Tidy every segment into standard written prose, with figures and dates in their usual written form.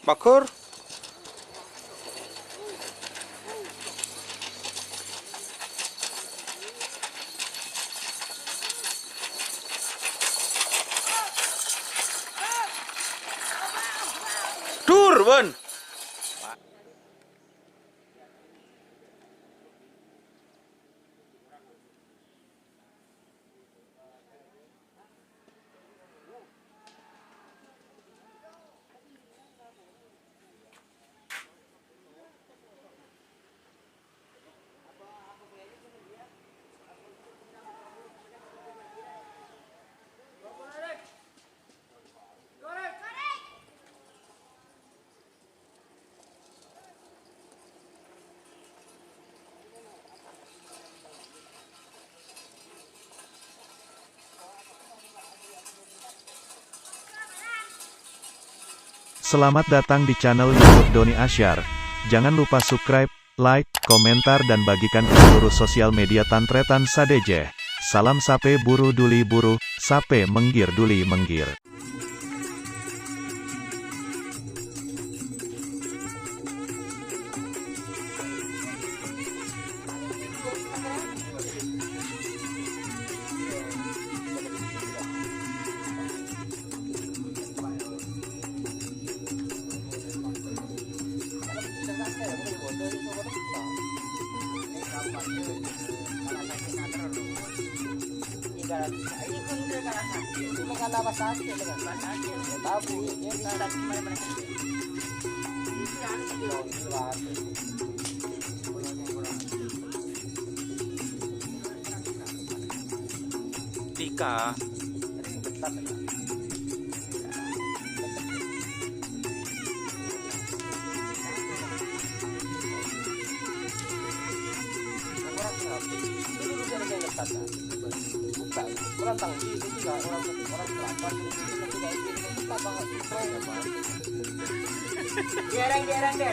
Bakur. Turun. Selamat datang di channel YouTube Doni Asyar. Jangan lupa subscribe, like, komentar dan bagikan ke seluruh sosial media Tantretan Sadejeh. Salam sape buru duli buru, sape menggir duli menggir. Tika. Gerang deh.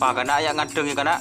Pak kana aya ngadeng ieu kana.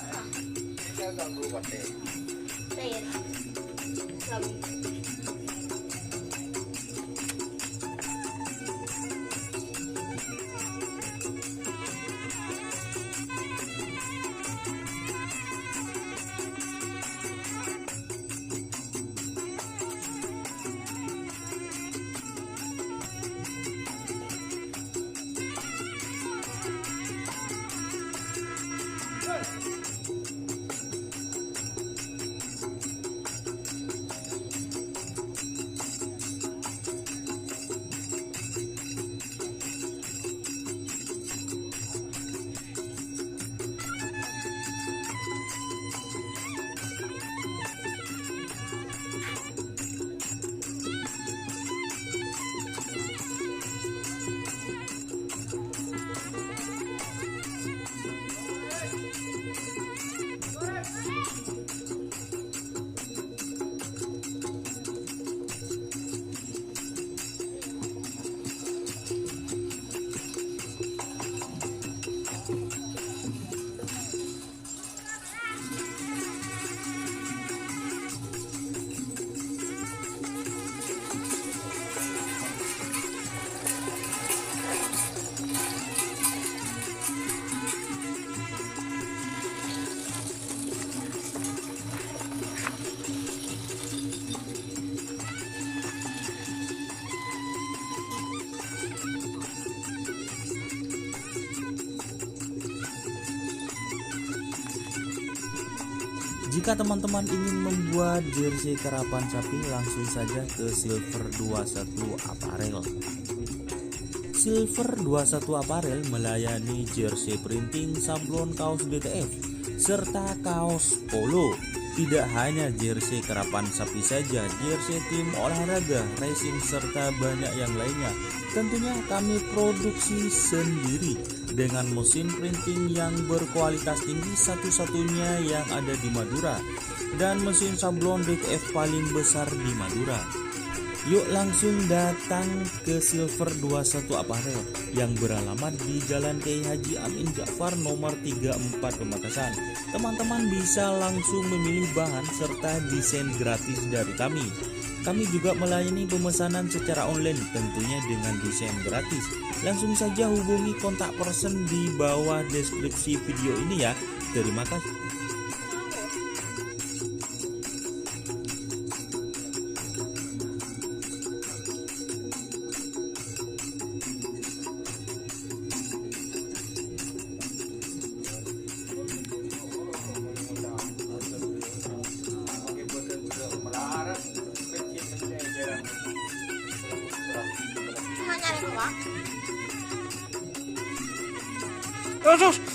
Jika teman-teman ingin membuat jersey karapan sapi, langsung saja ke Silver 21 Apparel. Silver 21 Apparel melayani jersey printing, sablon, kaos BTF, serta kaos polo. Tidak hanya jersey karapan sapi saja, jersey tim olahraga, racing, serta banyak yang lainnya. Tentunya kami produksi sendiri dengan mesin printing yang berkualitas tinggi, satu-satunya yang ada di Madura, dan mesin sablon BTF paling besar di Madura. Yuk langsung datang ke Silver 21 Apparel yang beralamat di Jalan Kiai Haji Amin Ja'far nomor 34 Pamekasan. Teman-teman bisa langsung memilih bahan serta desain gratis dari kami. Kami juga melayani pemesanan secara online, tentunya dengan desain gratis. Langsung saja hubungi kontak person di bawah deskripsi video ini ya. Terima kasih. Terus.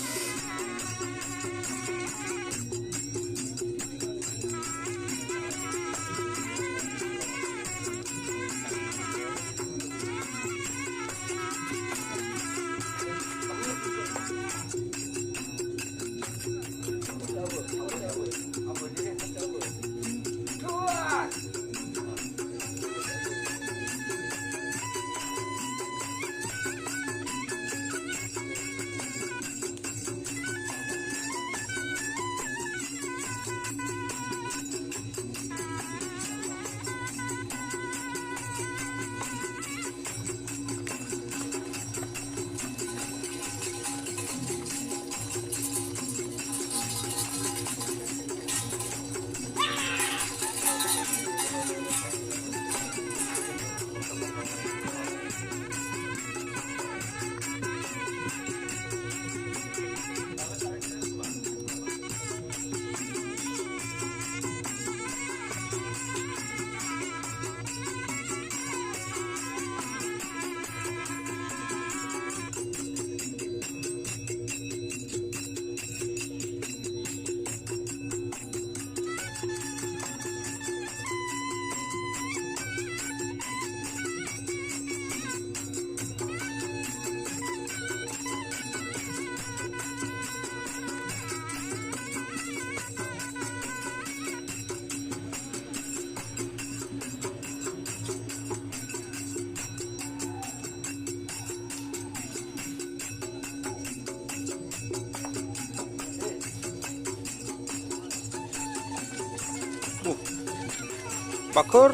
Pakur.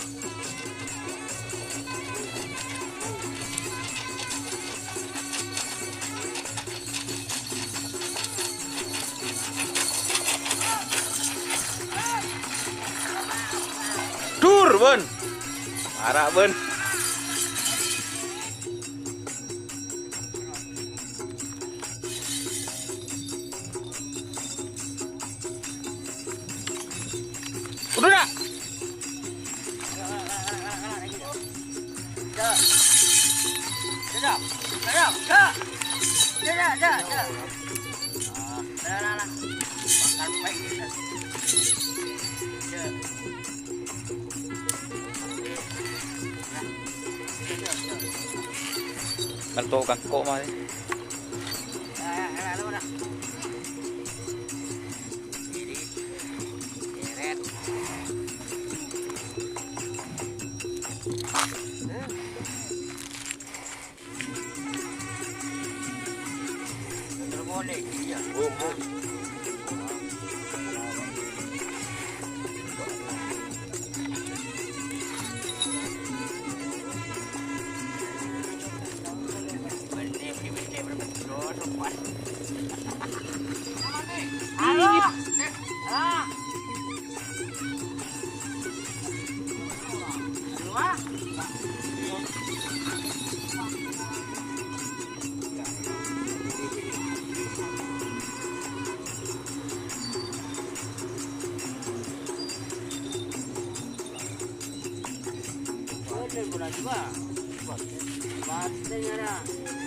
Dur, Ben. Parah, Ben. Udah nak. Kanto kangko mah.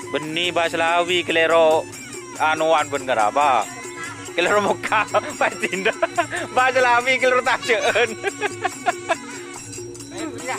Beni baslawi kelero anuan ben garaba. Kelero muka patinda. Baslawi kelero tajeun. Ya.